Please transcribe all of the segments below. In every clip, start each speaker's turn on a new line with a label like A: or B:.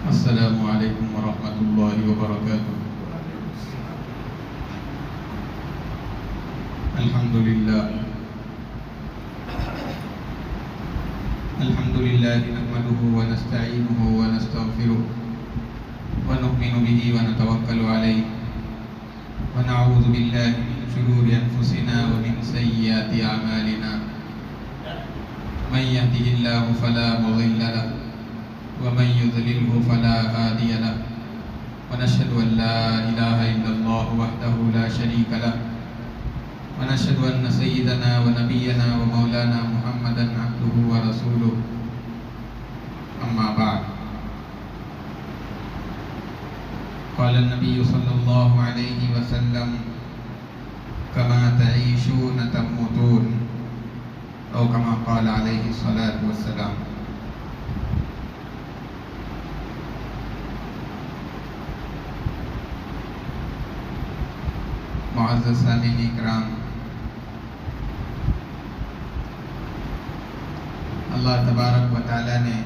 A: السلام علیکم ورحمۃ اللہ وبرکاتہ۔ الحمد للہ نحمده ونستعینه ونستغفره ونؤمن به ونتوکل علیہ ونعوذ باللہ من شرور انفسنا ومن سیئات اعمالنا من يهده الله فلا مضل له ومن يضلله فلا هادي له ونشهد أن لا إله إلا الله وحده لا شريك له ونشهد أن سيدنا ونبينا ومولانا محمدا عبده ورسوله أما بعد قال النبي صلى الله عليه وسلم كما تعيشون تموتون أو كما قال عليه الصلاة والسلام۔ معزز سامعین کرام، اللہ تبارک و تعالیٰ نے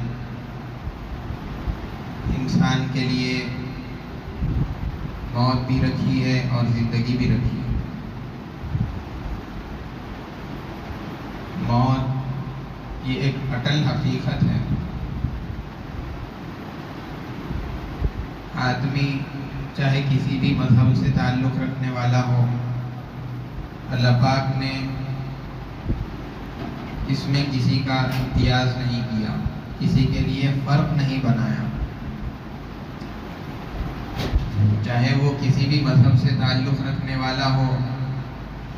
A: انسان کے لیے موت بھی رکھی ہے اور زندگی بھی رکھی ہے۔ موت یہ ایک اٹل حقیقت ہے۔ آدمی چاہے کسی بھی مذہب سے تعلق رکھنے والا ہو، اللہ پاک نے اس میں کسی کا امتیاز نہیں کیا، کسی کے لیے فرق نہیں بنایا۔ چاہے وہ کسی بھی مذہب سے تعلق رکھنے والا ہو،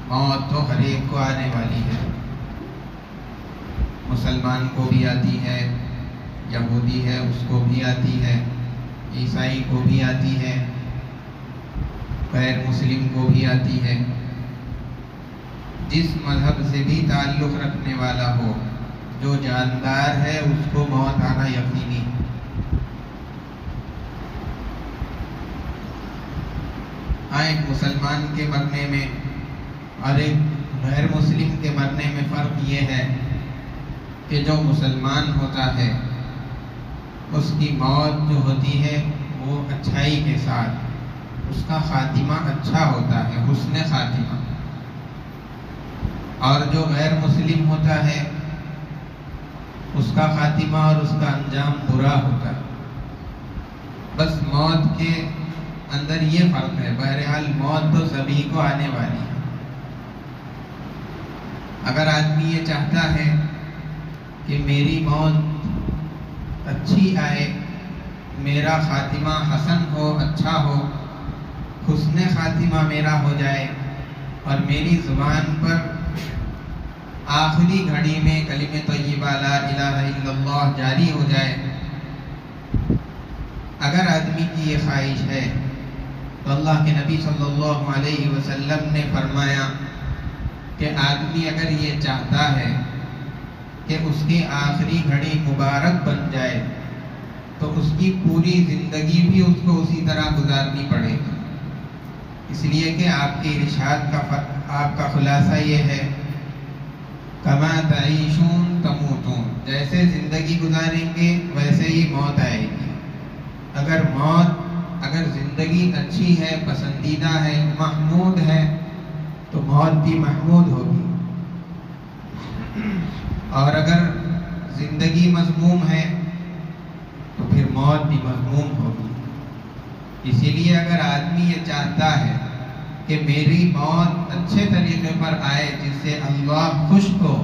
A: موت تو ہر ایک کو آنے والی ہے۔ مسلمان کو بھی آتی ہے، یہودی ہے اس کو بھی آتی ہے، عیسائی کو بھی آتی ہے، غیر مسلم کو بھی آتی ہے۔ جس مذہب سے بھی تعلق رکھنے والا ہو، جو جاندار ہے اس کو موت آنا یقینی ہے۔ ایک مسلمان کے مرنے میں اور ایک غیر مسلم کے مرنے میں فرق یہ ہے کہ جو مسلمان ہوتا ہے اس کی موت جو ہوتی ہے وہ اچھائی کے ساتھ، اس کا خاتمہ اچھا ہوتا ہے، حسن خاتمہ۔ اور جو غیر مسلم ہوتا ہے اس کا خاتمہ اور اس کا انجام برا ہوتا ہے۔ بس موت کے اندر یہ فرق ہے۔ بہرحال موت تو سبھی کو آنے والی ہے۔ اگر آدمی یہ چاہتا ہے کہ میری موت اچھی آئے، میرا خاتمہ حسن ہو، اچھا ہو، حسن خاتمہ میرا ہو جائے اور میری زبان پر آخری گھڑی میں کلمہ طیبہ لا الہ الا اللہ جاری ہو جائے، اگر آدمی کی یہ خواہش ہے تو اللہ کے نبی صلی اللہ علیہ وسلم نے فرمایا کہ آدمی اگر یہ چاہتا ہے کہ اس کی آخری گھڑی مبارک بن جائے تو اس کی پوری زندگی بھی اس کو اسی طرح گزارنی پڑے گی۔ اس لیے کہ آپ کے ارشاد آپ کا خلاصہ یہ ہے، کما تعیشون تموتون، جیسے زندگی گزاریں گے ویسے ہی موت آئے گی۔ اگر زندگی اچھی ہے، پسندیدہ ہے، محمود ہے تو موت بھی محمود ہوگی، اور اگر زندگی مذموم ہے تو پھر موت بھی مذموم ہوگی۔ اسی لیے اگر آدمی یہ چاہتا ہے کہ میری موت اچھے طریقے پر آئے جس سے اللہ خوش ہو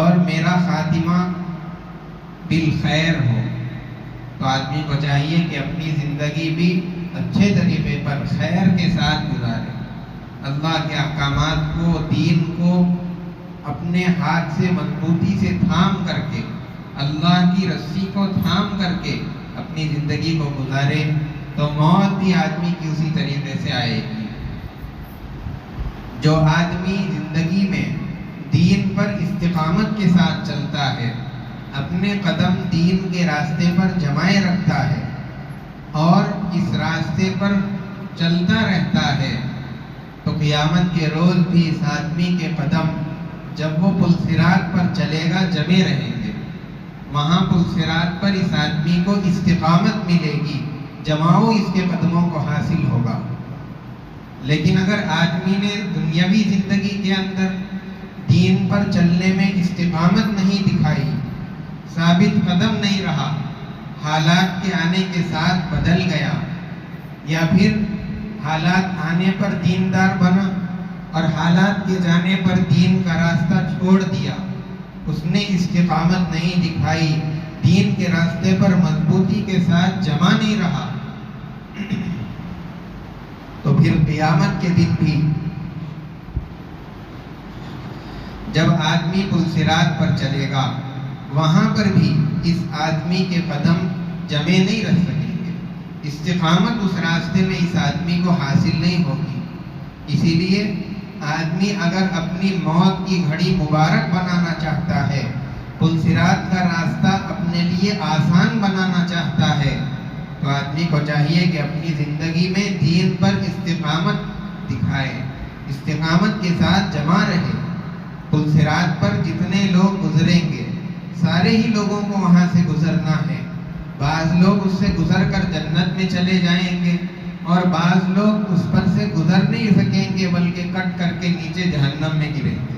A: اور میرا خاتمہ بالخیر ہو، تو آدمی کو چاہیے کہ اپنی زندگی بھی اچھے طریقے پر خیر کے ساتھ گزارے، اللہ کے احکامات کو، دین کو اپنے ہاتھ سے مضبوطی سے تھام کر کے، اللہ کی رسی کو تھام کر کے اپنی زندگی کو گزارے، تو موت بھی آدمی کی اسی طریقے سے آئے گی۔ جو آدمی زندگی میں دین پر استقامت کے ساتھ چلتا ہے، اپنے قدم دین کے راستے پر جمائے رکھتا ہے اور اس راستے پر چلتا رہتا ہے، تو قیامت کے روز بھی اس آدمی کے قدم جب وہ پل صراط پر چلے گا جمے رہیں گے، وہاں پل صراط پر اس آدمی کو استقامت ملے گی، جماؤ اس کے قدموں کو حاصل ہوگا۔ لیکن اگر آدمی نے دنیاوی زندگی کے اندر دین پر چلنے میں استقامت نہیں دکھائی، ثابت قدم نہیں رہا، حالات کے آنے کے ساتھ بدل گیا، یا پھر حالات آنے پر دیندار بنا اور حالات کے جانے پر دین کا راستہ چھوڑ دیا، اس نے استقامت نہیں دکھائی، دین کے راستے پر مضبوطی کے ساتھ جمع نہیں رہا، تو پھر قیامت کے دن بھی جب آدمی پل صراط پر چلے گا، وہاں پر بھی اس آدمی کے قدم جمے نہیں رہ سکیں گے، استقامت اس راستے میں اس آدمی کو حاصل نہیں ہوگی۔ اسی لیے آدمی اگر اپنی موت کی گھڑی مبارک بنانا چاہتا ہے، پل صراط کا راستہ اپنے لیے آسان بنانا چاہتا ہے، تو آدمی کو چاہیے کہ اپنی زندگی میں دین پر استقامت دکھائے، استقامت کے ساتھ جمع رہے۔ پل صراط پر جتنے لوگ گزریں گے، سارے ہی لوگوں کو وہاں سے گزرنا ہے، بعض لوگ اس سے گزر کر جنت میں چلے جائیں گے اور بعض لوگ اس پر سے گزر نہیں سکیں گے بلکہ کٹ کر کے نیچے جہنم میں گریں گے۔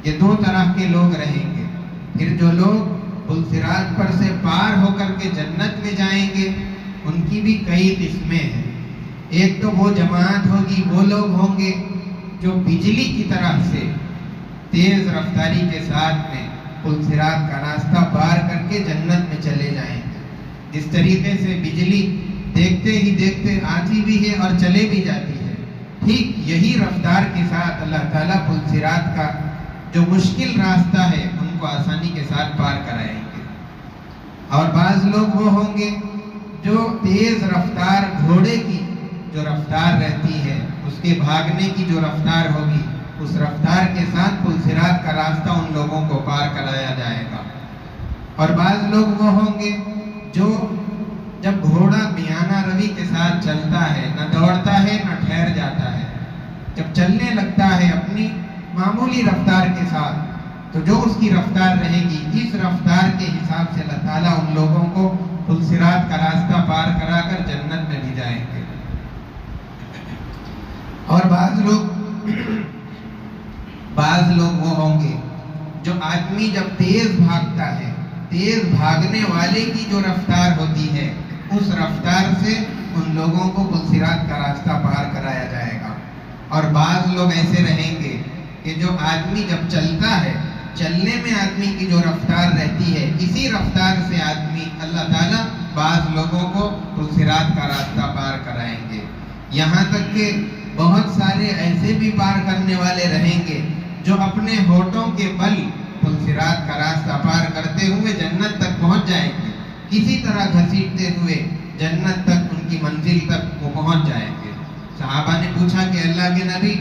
A: یہ دو طرح کے لوگ رہیں گے۔ پھر جو لوگ پل صراط پر سے پار ہو کر کے جنت میں جائیں گے، ان کی بھی کئی قسمیں ہیں۔ ایک تو وہ جماعت ہوگی، وہ لوگ ہوں گے جو بجلی کی طرح سے تیز رفتاری کے ساتھ میں پل صراط کا راستہ پار کر کے جنت میں چلے جائیں گے۔ جس طریقے سے بجلی دیکھتے ہی دیکھتے آتی بھی ہے اور چلے بھی جاتی ہے، ٹھیک یہی رفتار کے ساتھ اللہ تعالیٰ پل صراط کا جو مشکل راستہ ہے ان کو آسانی کے ساتھ پار کرائیں گے۔ اور بعض لوگ وہ ہوں گے جو تیز رفتار گھوڑے کی جو رفتار رہتی ہے، اس کے بھاگنے کی جو رفتار ہوگی، اس رفتار کے ساتھ پل صراط کا راستہ ان لوگوں کو پار کرایا جائے گا۔ اور بعض لوگ وہ ہوں گے جو جب گھوڑا میانہ روی کے ساتھ چلتا ہے، نہ دوڑتا ہے نہ ٹھہر جاتا ہے، جب چلنے لگتا ہے اپنی معمولی رفتار کے ساتھ، تو جو اس کی رفتار رہے گی، اس رفتار کے حساب سے اللہ تعالیٰ ان لوگوں کو پل صراط کا راستہ پار کرا کر جنت میں بھی جائیں گے۔ اور بعض لوگ وہ ہوں گے جو آدمی جب تیز بھاگتا ہے، تیز بھاگنے والے کی جو رفتار ہوتی ہے، اس رفتار سے ان لوگوں کو پل صراط کا راستہ پار کرایا جائے گا۔ اور بعض لوگ ایسے رہیں گے کہ جو آدمی جب چلتا ہے، چلنے میں آدمی کی جو رفتار رہتی ہے، اسی رفتار سے آدمی اللہ تعالیٰ بعض لوگوں کو پل صراط کا راستہ پار کرائیں گے۔ یہاں تک کہ بہت سارے ایسے بھی پار کرنے والے رہیں گے جو اپنے ہونٹوں کے بل پل صراط کا راستہ پار کرتے ہوئے جنت تک پہنچ جائیں گے، کسی طرح گھسیٹتے ہوئے جنت تک ان کی منزل تک وہ پہنچ جائیں گے۔ صحابہ نے پوچھا کہ اللہ کے نبی،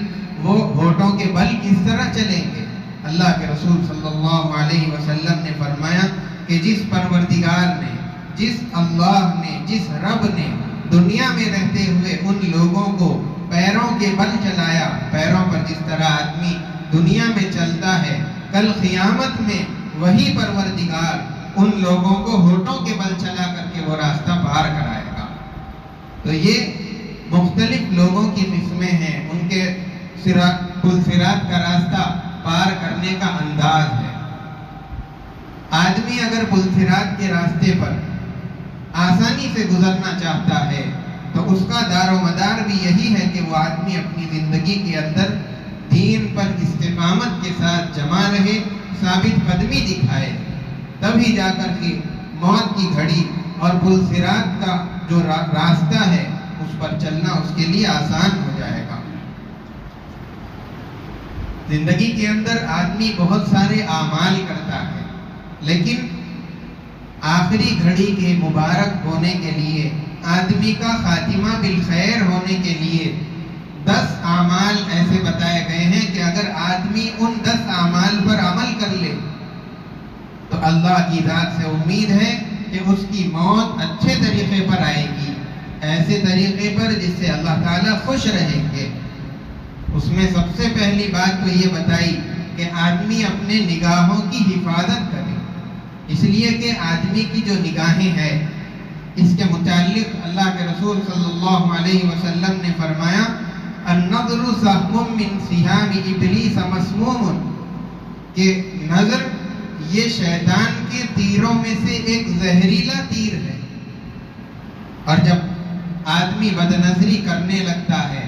A: وہ ہونٹوں کے بل کس طرح چلیں گے؟ اللہ کے رسول صلی اللہ علیہ وسلم نے فرمایا کہ جس پروردگار نے، جس اللہ نے، جس رب نے دنیا میں رہتے ہوئے ان لوگوں کو پیروں کے بل چلایا، پیروں پر جس طرح آدمی دنیا میں چلتا ہے، کل قیامت میں وہی پروردگار ان لوگوں کو ہونٹوں کے بل چلا کر کے وہ راستہ پار کرائے گا۔ تو یہ مختلف لوگوں کی قسمیں ہیں، ان کے پل صراط کا راستہ پار کرنے کا انداز ہے۔ آدمی اگر پل صراط کے راستے پر آسانی سے گزرنا چاہتا ہے تو اس کا دار و مدار بھی یہی ہے کہ وہ آدمی اپنی زندگی کے اندر دین پر استقامت کے ساتھ جمع رہے، ثابت قدمی دکھائے، تبھی جا کر کے موت کی گھڑی اور پل صراط کا جو راستہ ہے اس پر چلنا اس کے لیے آسان ہو جائے گا۔ زندگی کے اندر آدمی بہت سارے اعمال کرتا ہے، لیکن آخری گھڑی کے مبارک ہونے کے لیے، آدمی کا خاتمہ بالخیر ہونے کے لیے 10 اعمال ایسے بتائے گئے ہیں کہ اگر آدمی ان 10 اعمال پر عمل کر لے تو اللہ کی ذات سے امید ہے کہ اس کی موت اچھے طریقے پر آئے گی، ایسے طریقے پر جس سے اللہ تعالیٰ خوش رہیں گے۔ اس میں سب سے پہلی بات تو یہ بتائی کہ آدمی اپنے نگاہوں کی حفاظت کرے، اس لیے کہ آدمی کی جو نگاہیں ہیں اس کے متعلق اللہ کے رسول صلی اللہ علیہ وسلم نے فرمایا النظر سهم من سهام ابلیس مسموم، کہ نظر یہ شیطان کے تیروں میں سے ایک زہریلا تیر ہے، اور جب آدمی بد نظری کرنے لگتا ہے،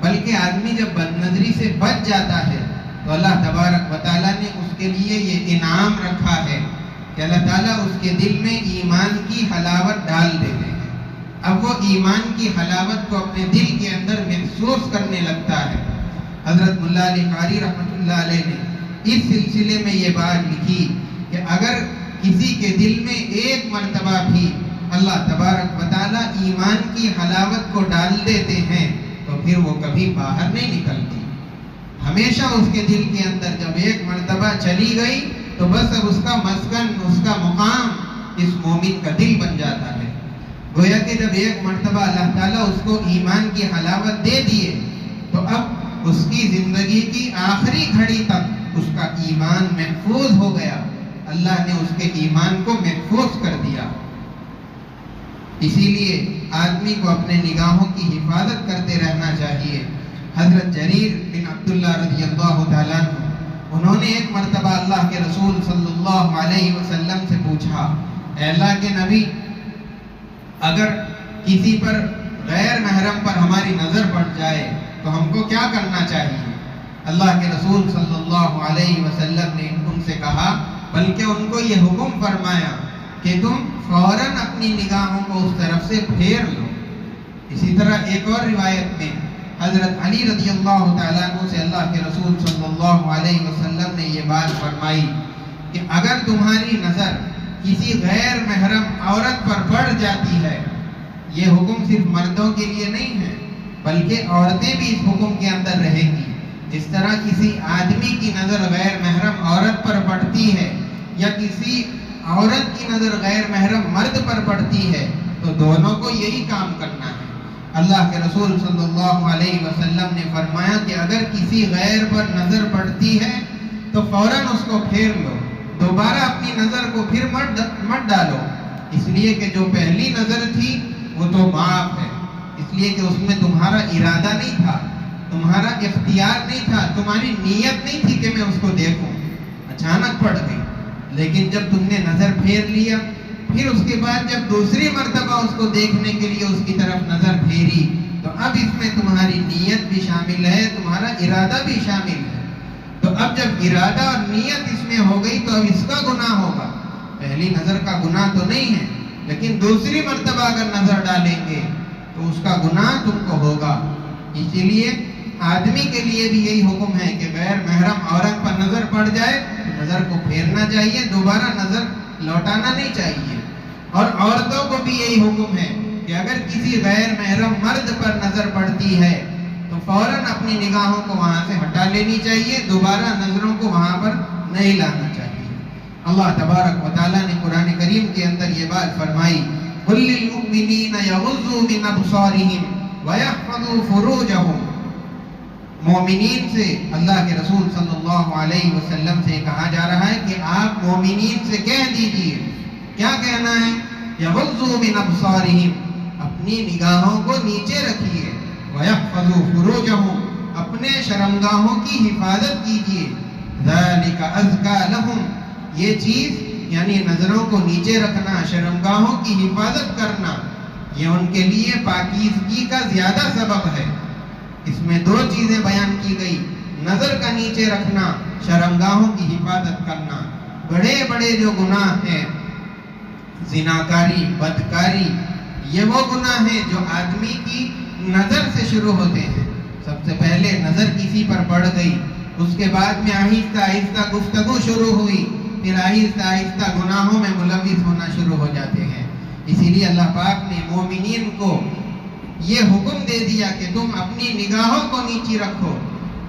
A: بلکہ آدمی جب بد نظری سے بچ جاتا ہے تو اللہ تبارک و تعالیٰ نے اس کے لیے یہ انعام رکھا ہے کہ اللہ تعالیٰ اس کے دل میں ایمان کی حلاوت ڈال دیتے ہیں۔ اب وہ ایمان کی حلاوت کو اپنے دل کے اندر محسوس کرنے لگتا ہے۔ حضرت ملا علی قاری رحمۃ اللہ علیہ نے اس سلسلے میں یہ بات لکھی کہ اگر کسی کے دل میں ایک مرتبہ بھی اللہ تبارک و تعالیٰ ایمان کی حلاوت کو ڈال دیتے ہیں تو پھر وہ کبھی باہر نہیں نکلتی، ہمیشہ اس کے دل کے اندر جب ایک مرتبہ چلی گئی تو بس اب اس کا مسکن، اس کا مقام اس مومن کا دل بن جاتا ہے۔ گویا کہ جب ایک مرتبہ اللہ تعالیٰ اس کو ایمان کی حلاوت دے دیے تو اب اس کی زندگی کی آخری گھڑی تک اس کا ایمان محفوظ ہو گیا، اللہ نے اس کے ایمان کو محفوظ کر دیا۔ اسی لیے آدمی کو اپنے نگاہوں کی حفاظت کرتے رہنا چاہیے۔ حضرت جریر بن عبداللہ رضی اللہ تعالیٰ عنہ، انہوں نے ایک مرتبہ اللہ کے رسول صلی اللہ علیہ وسلم سے پوچھا، اے اللہ کے نبی، اگر کسی پر غیر محرم پر ہماری نظر پڑ جائے تو ہم کو کیا کرنا چاہیے؟ اللہ کے رسول صلی اللہ علیہ وسلم نے ان سے کہا، بلکہ ان کو یہ حکم فرمایا کہ تم فوراً اپنی نگاہوں کو اس طرف سے پھیر لو۔ اسی طرح ایک اور روایت میں حضرت علی رضی اللہ تعالیٰ عنہ سے اللہ کے رسول صلی اللہ علیہ وسلم نے یہ بات فرمائی کہ اگر تمہاری نظر کسی غیر محرم عورت پر پڑ جاتی ہے، یہ حکم صرف مردوں کے لیے نہیں ہے بلکہ عورتیں بھی اس حکم کے اندر رہیں گی۔ جس طرح کسی آدمی کی نظر غیر محرم عورت پر پڑتی ہے یا کسی عورت کی نظر غیر محرم مرد پر پڑتی ہے تو دونوں کو یہی کام کرنا ہے۔ اللہ کے رسول صلی اللہ علیہ وسلم نے فرمایا کہ اگر کسی غیر پر نظر پڑتی ہے تو فوراً اس کو پھیر لو، دوبارہ اپنی نظر کو پھر مت ڈالو، اس لیے کہ جو پہلی نظر تھی وہ تو معاف ہے، اس لیے کہ اس میں تمہارا ارادہ نہیں تھا، تمہارا اختیار نہیں تھا، تمہاری نیت نہیں تھی کہ میں اس کو دیکھوں، اچانک پڑ گئی۔ لیکن جب تم نے نظر پھیر لیا، پھر اس کے بعد جب دوسری مرتبہ اس کو دیکھنے کے لیے اس کی طرف نظر پھیری تو اب اس میں تمہاری نیت بھی شامل ہے، تمہارا ارادہ بھی شامل ہے۔ تو اب جب ارادہ اور نیت اس میں ہو گئی تو اب اس کا گناہ ہوگا، پہلی نظر کا گناہ تو نہیں ہے، لیکن دوسری مرتبہ اگر نظر ڈالیں گے تو اس کا گناہ تم کو ہوگا۔ اسی لیے آدمی کے لیے بھی یہی حکم ہے کہ غیر محرم عورت پر نظر پڑ جائے تو نظر کو پھیرنا چاہیے، دوبارہ نظر لوٹانا نہیں چاہیے۔ اور عورتوں کو بھی یہی حکم ہے کہ اگر کسی غیر محرم مرد پر نظر پڑتی ہے تو فوراً اپنی نگاہوں کو وہاں سے ہٹا لینی چاہیے، دوبارہ نظروں کو وہاں پر نہیں لانا چاہیے۔ اللہ تبارک و تعالیٰ نے قرآن کریم کے اندر یہ بات فرمائی، قُل لِّلْمُؤْمِنِينَ يَغُضُّوا مِنْ أَبْصَارِهِمْ وَيَحْفَظُوا فُرُوجَهُمْ، مومنین سے اللہ کے رسول صلی اللہ علیہ وسلم سے کہا جا رہا ہے کہ آپ مومنین سے کہہ دیجئے، کیا کہنا ہے؟ یغضوا من ابصارہم، اپنی نگاہوں کو نیچے رکھیے، ویحفظوا فروجہم، اپنے شرمگاہوں کی حفاظت کیجئے، ذالک ازکا لہم، یہ چیز یعنی نظروں کو نیچے رکھنا، شرمگاہوں کی حفاظت کرنا، یہ ان کے لیے پاکیزگی کا زیادہ سبب ہے۔ اس میں دو چیزیں بیان کی گئی، نظر کا نیچے رکھنا، شرمگاہوں کی حفاظت کرنا۔ بڑے بڑے جو گناہ ہیں، زناکاری، بدکاری، یہ وہ گناہ ہیں جو آدمی کی نظر سے شروع ہوتے ہیں۔ سب سے پہلے نظر کسی پر پڑ گئی، اس کے بعد میں آہستہ آہستہ گفتگو شروع ہوئی، پھر آہستہ آہستہ گناہوں میں ملوث ہونا شروع ہو جاتے ہیں۔ اسی لیے اللہ پاک نے مومنین کو یہ حکم دے دیا کہ تم اپنی نگاہوں کو نیچی رکھو،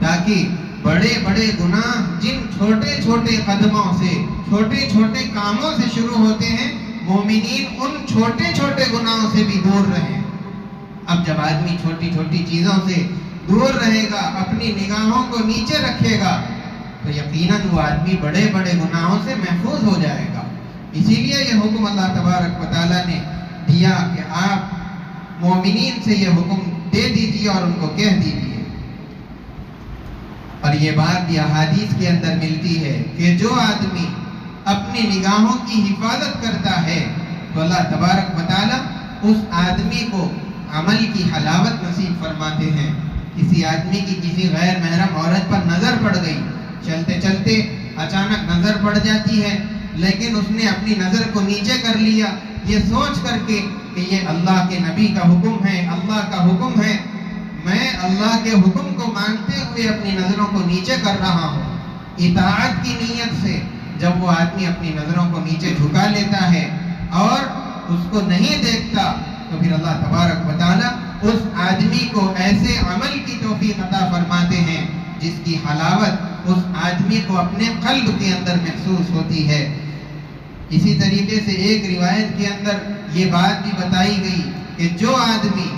A: تاکہ بڑے بڑے گناہ جن چھوٹے چھوٹے قدموں سے، چھوٹے چھوٹے کاموں سے شروع ہوتے ہیں، مومنین ان چھوٹے چھوٹے گناہوں سے بھی دور رہیں۔ اب جب آدمی چھوٹی چھوٹی چیزوں سے دور رہے گا، اپنی نگاہوں کو نیچے رکھے گا، تو تو یقیناً وہ آدمی بڑے بڑے گناہوں سے محفوظ ہو جائے گا۔ اسی لیے یہ حکم اللہ تبارک و تعالیٰ نے دیا کہ آپ مومنین سے یہ حکم دے دیجیے اور ان کو کہہ دیجیے۔ اور یہ بات بھی احادیث کے اندر ملتی ہے کہ جو آدمی اپنی نگاہوں کی حفاظت کرتا ہے تو اللہ تبارک و تعالیٰ اس آدمی کو عمل کی حلاوت نصیب فرماتے ہیں۔ کسی آدمی کی کسی غیر محرم عورت پر نظر پڑ گئی، چلتے چلتے اچانک نظر پڑ جاتی ہے، لیکن اس نے اپنی نظر کو نیچے کر لیا یہ سوچ کر کے کہ یہ اللہ کے نبی کا حکم ہے، اللہ کا حکم ہے، میں اللہ کے حکم کو مانتے ہوئے اپنی نظروں کو نیچے کر رہا ہوں۔ اطاعت کی نیت سے جب وہ آدمی اپنی نظروں کو نیچے جھکا لیتا ہے اور اس کو نہیں دیکھتا تو پھر اللہ تبارک و تعالیٰ اس آدمی کو ایسے عمل کی توفیق عطا فرماتے ہیں جس کی حلاوت اس آدمی کو اپنے قلب کے اندر محسوس ہوتی ہے۔ اسی طریقے سے ایک روایت کے اندر یہ بات بھی بتائی گئی کہ جو آدمی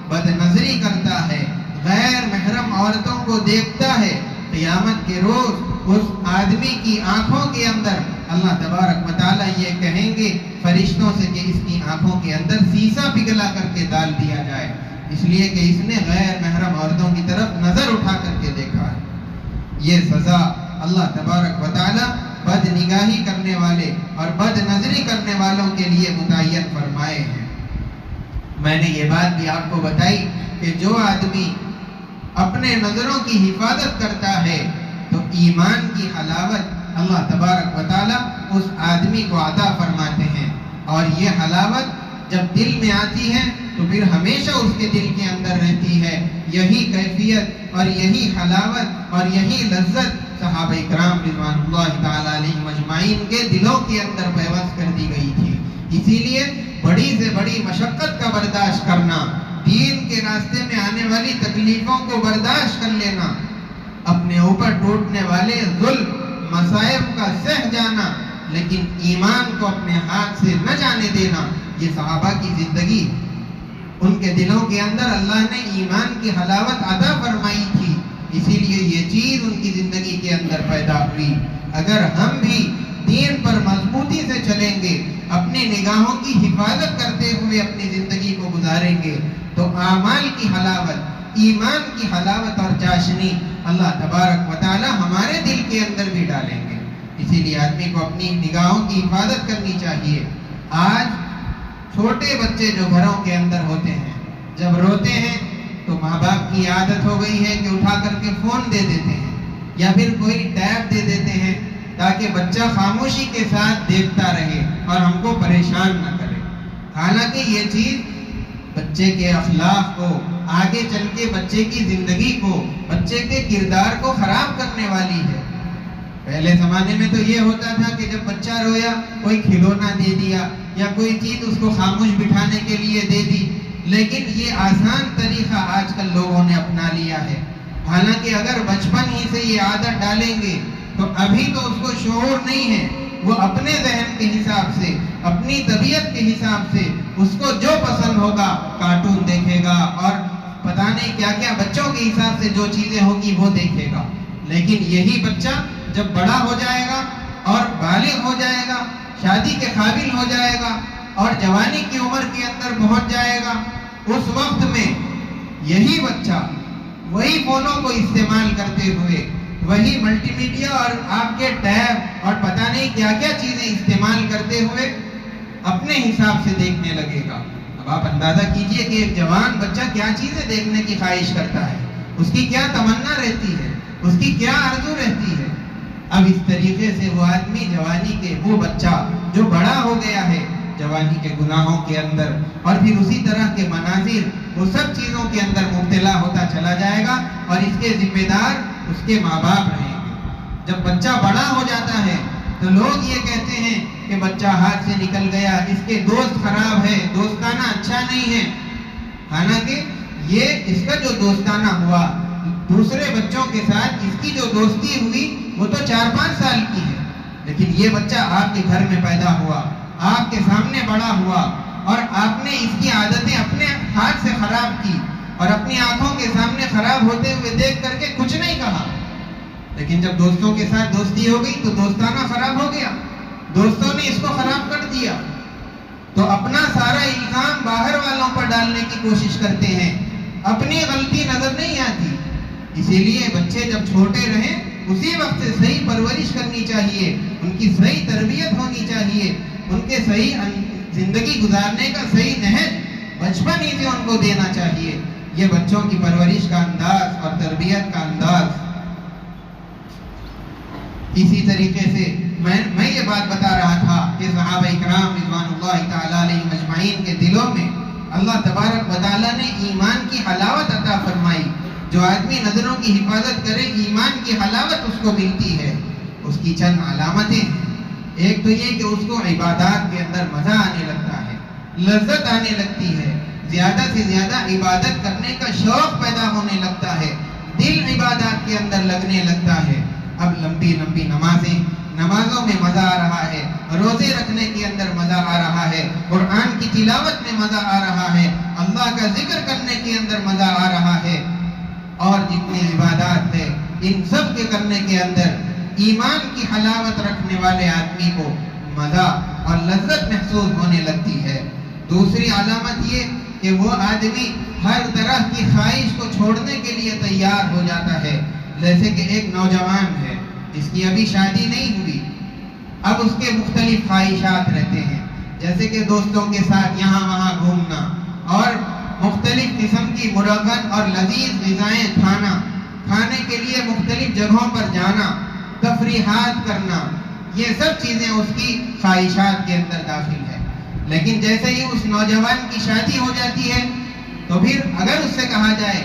A: بد نظری کرتا ہے، غیر محرم عورتوں کو دیکھتا ہے، قیامت کے روز اس آدمی کی آنکھوں کے اندر اللہ تبارک و تعالیٰ یہ کہیں گے فرشتوں سے کہ اس کی آنکھوں کے اندر سیسا پگھلا کر کے ڈال دیا جائے، اس لیے کہ اس نے غیر محرم عورتوں کی طرف نظر اٹھا کر کے دیکھا ہے۔ یہ سزا اللہ تبارک و تعالیٰ بد نگاہی کرنے والے اور بد نظری کرنے والوں کے لیے متعین فرمائے ہیں۔ میں نے یہ بات بھی آپ کو بتائی کہ جو آدمی اپنے نظروں کی حفاظت کرتا ہے تو ایمان کی حلاوت اللہ تبارک و تعالیٰ اس آدمی کو عطا فرماتے ہیں، اور یہ حلاوت جب دل میں آتی ہے تو پھر ہمیشہ اس کے دل کے اندر رہتی ہے۔ یہی کیفیت اور یہی حلاوت اور یہی لذت صحابہ اکرام رضوان اللہ تعالیٰ علیہ مجمعین کے دلوں کے اندر پیوست کر دی گئی تھی۔ اسی لیے بڑی سے بڑی مشقت کا برداشت کرنا، دین کے راستے میں آنے والی تکلیفوں کو برداشت کر لینا، اپنے اوپر ٹوٹنے والے ظلم مصائب کا سہ جانا، لیکن ایمان کو اپنے ہاتھ سے نہ جانے دینا، یہ صحابہ کی زندگی، ان کے دلوں کے اندر اللہ نے ایمان کی حلاوت عطا فرمائی تھی، اسی لیے یہ چیز ان کی زندگی کے اندر پیدا ہوئی۔ اگر ہم بھی دین پر مضبوطی سے چلیں گے، اپنی نگاہوں کی حفاظت کرتے ہوئے اپنی زندگی کو گزاریں گے تو اعمال کی حلاوت، ایمان کی حلاوت اور چاشنی اللہ تبارک و تعالی ہمارے دل کے اندر بھی ڈالیں گے۔ اسی لیے آدمی کو اپنی نگاہوں کی حفاظت کرنی چاہیے۔ آج چھوٹے بچے جو گھروں کے اندر ہوتے ہیں، جب روتے ہیں تو ماں باپ کی عادت ہو گئی ہے کہ اٹھا کر کے فون دے دیتے ہیں یا پھر کوئی ٹیب دے دیتے ہیں تاکہ بچہ خاموشی کے ساتھ دیکھتا رہے اور ہم کو پریشان نہ کرے۔ حالانکہ یہ چیز بچے کے اخلاق کو، آگے چل کے بچے کی زندگی کو، بچے کے کردار کو خراب کرنے والی ہے۔ پہلے زمانے میں تو یہ ہوتا تھا کہ جب بچہ رویا کوئی کھلونا دے دیا یا کوئی چیز اس کو خاموش بٹھانے کے لیے دے دی، لیکن یہ آسان طریقہ آج کل لوگوں نے اپنا لیا ہے۔ حالانکہ اگر بچپن ہی سے یہ عادت ڈالیں گے تو ابھی تو اس کو شعور نہیں ہے، وہ اپنے ذہن کے حساب سے، اپنی طبیعت کے حساب سے اس کو جو پسند ہوگا کارٹون دیکھے گا اور پتہ نہیں کیا کیا بچوں کے حساب سے جو چیزیں ہوگی وہ دیکھے گا۔ لیکن یہی بچہ جب بڑا ہو جائے گا اور بالغ ہو جائے گا، شادی کے قابل ہو جائے گا اور جوانی کی عمر کے اندر پہنچ جائے گا، اس وقت میں یہی بچہ وہی فونوں کو استعمال کرتے ہوئے، وہی ملٹی میڈیا اور آپ کے ٹیب اور پتہ نہیں کیا کیا چیزیں استعمال کرتے ہوئے اپنے حساب سے دیکھنے لگے گا۔ اب آپ اندازہ کیجئے کہ ایک جوان بچہ کیا چیزیں دیکھنے کی خواہش کرتا ہے، اس کی کیا تمنا رہتی ہے، اس کی کیا آرزو رہتی ہے۔ اب اس طریقے سے وہ آدمی جوانی کے، وہ بچہ جو بڑا ہو گیا ہے جوانی کے گناہوں کے اندر اور پھر اسی طرح کے مناظر، وہ سب چیزوں کے اندر مبتلا ہوتا چلا جائے گا اور اس کے ذمہ دار اس کے ماں باپ رہیں گے۔ جب بچہ بڑا ہو جاتا ہے تو لوگ یہ کہتے ہیں کہ بچہ ہاتھ سے نکل گیا، اس کے دوست خراب ہے، دوستانہ اچھا نہیں ہے۔ حالانکہ یہ اس کا جو دوستانہ ہوا دوسرے بچوں کے ساتھ، اس کی جو دوستی ہوئی وہ تو 4-5 سال کی ہے، لیکن یہ بچہ آپ کے گھر میں پیدا ہوا، آپ کے سامنے بڑا ہوا اور آپ نے اس کی عادتیں اپنے ہاتھ سے خراب کی اور اپنی آنکھوں کے سامنے خراب ہوتے ہوئے دیکھ کر کے کچھ نہیں کہا، لیکن جب دوستوں کے ساتھ دوستی ہو گئی تو دوستانہ خراب ہو گیا، دوستوں نے اس کو خراب کر دیا، تو اپنا سارا الزام باہر والوں پر ڈالنے کی کوشش کرتے ہیں، اپنی غلطی نظر نہیں آتی۔ اسی لیے بچے جب چھوٹے رہیں اسی وقت سے صحیح پرورش کرنی چاہیے، ان کی صحیح تربیت ہونی چاہیے، ان کے صحیح زندگی گزارنے کا صحیح نہج بچپن ہی سے ان کو دینا چاہیے۔ یہ بچوں کی پرورش کا انداز اور تربیت کا انداز۔ اسی طریقے سے میں یہ بات بتا رہا تھا کہ صحابہ اکرام رضوان اللہ تعالی علیہم اجمعین کے دلوں میں اللہ تبارک و تعالی نے ایمان کی حلاوت عطا فرمائی۔ جو آدمی نظروں کی حفاظت کرے ایمان کی حلاوت اس کو ملتی ہے۔ اس کی چند علامتیں ہیں۔ ایک تو یہ کہ اس کو عبادات کے اندر مزہ آنے لگتا ہے، لذت آنے لگتی ہے، زیادہ سے زیادہ عبادت کرنے کا شوق پیدا ہونے لگتا ہے، دل عبادات کے اندر لگنے لگتا ہے۔ اب لمبی لمبی نمازوں میں مزہ آ رہا ہے، روزے رکھنے کے اندر مزہ آ رہا ہے، قرآن کی تلاوت میں مزہ آ رہا ہے، اللہ کا ذکر کرنے کے اندر مزہ آ رہا ہے، اور جتنی عبادات ہے ان سب کے کرنے کے اندر ایمان کی حلاوت رکھنے والے آدمی کو مزہ اور لذت محسوس ہونے لگتی ہے۔ دوسری علامت یہ کہ وہ آدمی ہر طرح کی خواہش کو چھوڑنے کے لیے تیار ہو جاتا ہے۔ جیسے کہ ایک نوجوان ہے جس کی ابھی شادی نہیں ہوئی، اب اس کے مختلف خواہشات رہتے ہیں، جیسے کہ دوستوں کے ساتھ یہاں وہاں گھومنا اور مختلف قسم کی مرغن اور لذیذ غذائیں کھانے کے لیے مختلف جگہوں پر جانا، تفریحات کرنا، یہ سب چیزیں اس کی خواہشات کے اندر داخل ہے۔ لیکن جیسے ہی اس نوجوان کی شادی ہو جاتی ہے تو پھر اگر اس سے کہا جائے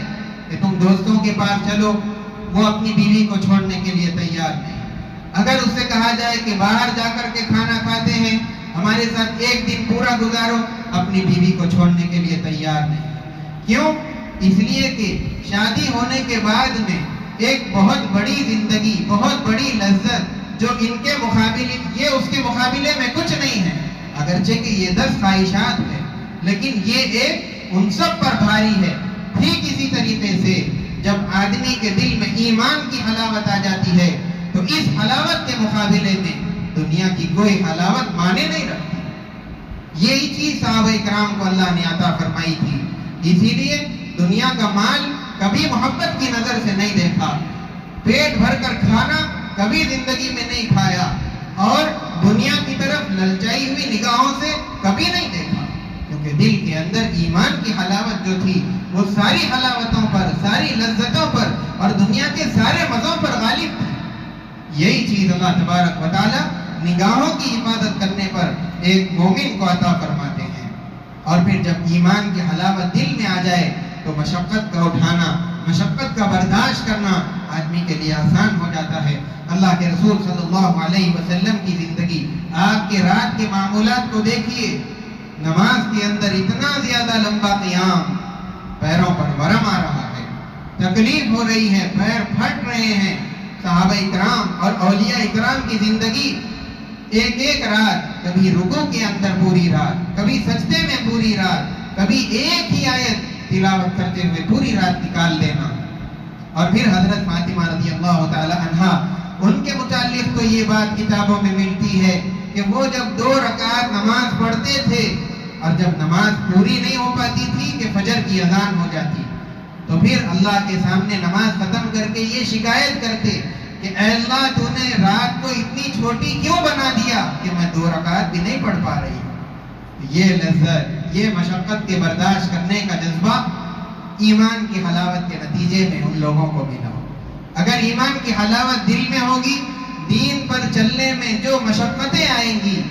A: کہ تم دوستوں کے پاس چلو، وہ اپنی بیوی کو چھوڑنے کے لیے تیار نہیں۔ اگر اس سے کہا جائے کہ باہر جا کر کے کھانا کھاتے ہیں، ہمارے ساتھ ایک دن پورا گزارو، اپنی بیوی کو چھوڑنے کے لیے تیار نہیں۔ کیوں؟ اس لیے کہ شادی ہونے کے بعد میں ایک بہت بڑی زندگی، بہت بڑی لذت جو ان کے مقابلے، یہ اس کے مقابلے میں کچھ نہیں ہے۔ اگرچہ کہ یہ 10 خواہشات ہیں لیکن یہ ایک ان سب پر بھاری ہے۔ ٹھیک اسی طریقے سے جب آدمی کے دل میں ایمان کی حلاوت آ جاتی ہے تو اس حلاوت کے مقابلے میں دنیا کی کوئی حلاوت مانے نہیں رکھتی۔ یہی چیز صحابہ اکرام کو اللہ نے عطا فرمائی تھی۔ اسی لیے دنیا کا مال کبھی محبت کی نظر سے نہیں دیکھا، پیٹ بھر کر کھانا کبھی زندگی میں نہیں کھایا، اور دنیا کی طرف للچائی ہوئی نگاہوں سے کبھی نہیں دیکھا، کیونکہ دل کے اندر ایمان کی حلاوت جو تھی وہ ساری حلاوتوں پر، ساری لذتوں پر اور دنیا کے سارے مزوں پر غالب تھی۔ یہی چیز اللہ تبارک و تعالی نگاہوں کی حفاظت کرنے پر ایک مومن کو عطا فرماتے ہیں۔ اور پھر جب ایمان کی حلاوت دل میں آ جائے تو مشقت کا اٹھانا، مشقت کا برداشت کرنا آدمی کے لیے آسان ہو جاتا ہے۔ اللہ کے رسول صلی اللہ علیہ وسلم کی زندگی، آپ کے رات کے معمولات کو دیکھیے، نماز کے اندر اتنا زیادہ لمبا قیام، پیروں پر ورم آ رہا ہے، تکلیف ہو رہی ہے، پیر پھٹ رہے ہیں۔ صحابہ اکرام اور اولیاء اکرام کی زندگی ایک ایک رات، کبھی رکوع کے اندر پوری رات، کبھی سجدے میں پوری رات، کبھی ایک ہی آیت تلاوت کرتے ہوئے پوری رات نکال دینا۔ اور پھر حضرت فاطمہ رضی اللہ تعالی عنہا، ان کے متعلق تو یہ بات کتابوں میں ملتی ہے کہ وہ جب 2 رکعت نماز پڑھتے تھے اور جب نماز پوری نہیں ہو پاتی تھی کہ فجر کی اذان ہو جاتی تو پھر اللہ کے سامنے نماز ختم کر کے یہ شکایت کرتے کہ اے اللہ تو نے رات کو اتنی چھوٹی کیوں بنا دیا کہ میں 2 رکعت بھی نہیں پڑھ پا رہی ہوں۔ یہ لذت، یہ مشقت کے برداشت کرنے کا جذبہ ایمان کی حلاوت کے نتیجے میں ان لوگوں کو ملا۔ اگر ایمان کی حلاوت دل میں ہوگی، دین پر چلنے میں جو مشقتیں آئیں گی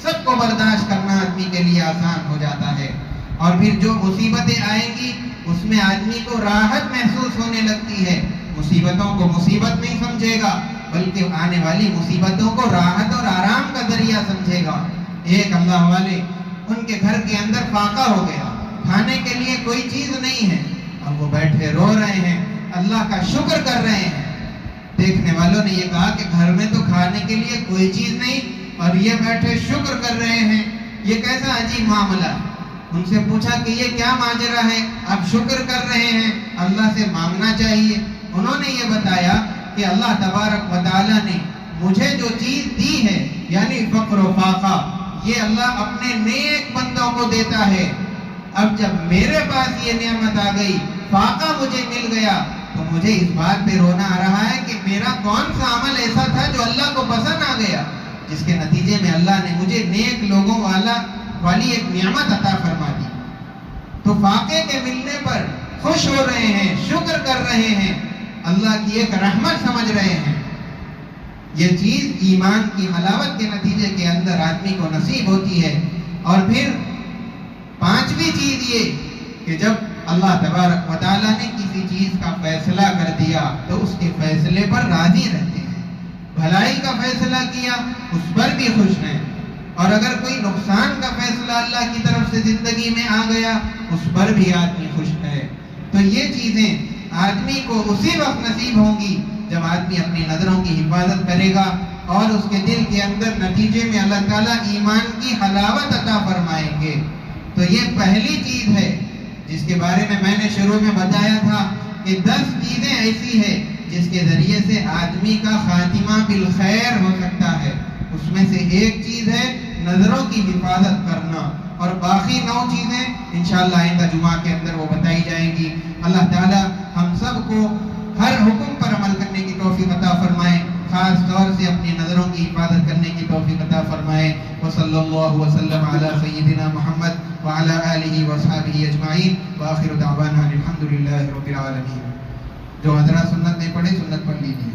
A: سب کو برداشت کرنا آدمی کے لیے آسان ہو جاتا ہے، اور پھر جو مصیبتیں آئیں گی اس میں آدمی کو راحت محسوس ہونے لگتی ہے۔ مصیبتوں کو مصیبت نہیں سمجھے گا بلکہ آنے والی مصیبتوں کو راحت اور آرام کا ذریعہ سمجھے گا۔ ایک اللہ والے، ان کے گھر کے اندر فاقہ ہو گیا، کھانے کے لیے کوئی چیز نہیں ہے، اب وہ بیٹھے رو رہے ہیں، اللہ کا شکر کر رہے ہیں۔ دیکھنے والوں نے یہ کہا کہ گھر میں تو کھانے کے لیے کوئی چیز نہیں اور یہ بیٹھے شکر کر رہے ہیں، یہ کیسا عجیب معاملہ۔ ان سے پوچھا کہ یہ کیا ماجرا ہے، آپ شکر کر رہے ہیں، اللہ سے مانگنا چاہیے۔ انہوں نے یہ بتایا کہ اللہ تبارک و تعالیٰ نے مجھے جو چیز دی ہے یعنی فقر و فاقہ، یہ اللہ اپنے نیک بندوں کو دیتا ہے۔ اب جب میرے پاس یہ نعمت آ گئی، فاقہ مجھے مل گیا، تو مجھے اس بات پہ رونا آ رہا ہے کہ میرا کون سا عمل ایسا تھا جو اللہ کو پسند آ گیا، جس کے نتیجے میں اللہ نے مجھے نیک لوگوں والی ایک نعمت عطا فرما دی۔ تو فاقے کے ملنے پر خوش ہو رہے ہیں، شکر کر رہے ہیں، اللہ کی ایک رحمت سمجھ رہے ہیں۔ یہ چیز ایمان کی حلاوت کے نتیجے کے اندر آدمی کو نصیب ہوتی ہے۔ اور پھر پانچویں چیز یہ کہ جب اللہ تبارک و تعالیٰ نے کسی چیز کا فیصلہ کر دیا تو اس کے فیصلے پر راضی رہتے ہیں۔ بھلائی کا فیصلہ کیا اس پر بھی خوش ہیں، اور اگر کوئی نقصان کا فیصلہ اللہ کی طرف سے زندگی میں آ گیا اس پر بھی آدمی خوش ہے۔ تو یہ چیزیں آدمی کو اسی وقت نصیب ہوں گی جب آدمی اپنی نظروں کی حفاظت کرے گا اور اس کے دل کے اندر نتیجے میں اللہ تعالیٰ ایمان کی حلاوت عطا فرمائیں گے۔ تو یہ پہلی چیز ہے جس کے بارے میں نے شروع میں بتایا تھا کہ 10 چیزیں ایسی ہیں جس کے ذریعے سے آدمی کا خاتمہ بالخیر ہو سکتا ہے۔ اس میں سے ایک چیز ہے نظروں کی حفاظت کرنا، اور باقی 9 چیزیں انشاءاللہ آئندہ جمعہ کے اندر وہ بتائی جائیں گی۔ اللہ تعالی ہم سب کو ہر حکم پر عمل کرنے کی توفیق عطا فرمائے، خاص طور سے اپنی نظروں کی حفاظت کرنے کی توفیق عطا فرمائے۔ وصلی اللہ وسلم علی سیدنا محمد وعلی آلہ وصحبہ اجمعین، وآخر دعوانا الحمدللہ رب العالمین۔ جو حضرات سنت نہیں پڑھے سنت پڑھ لیجیے۔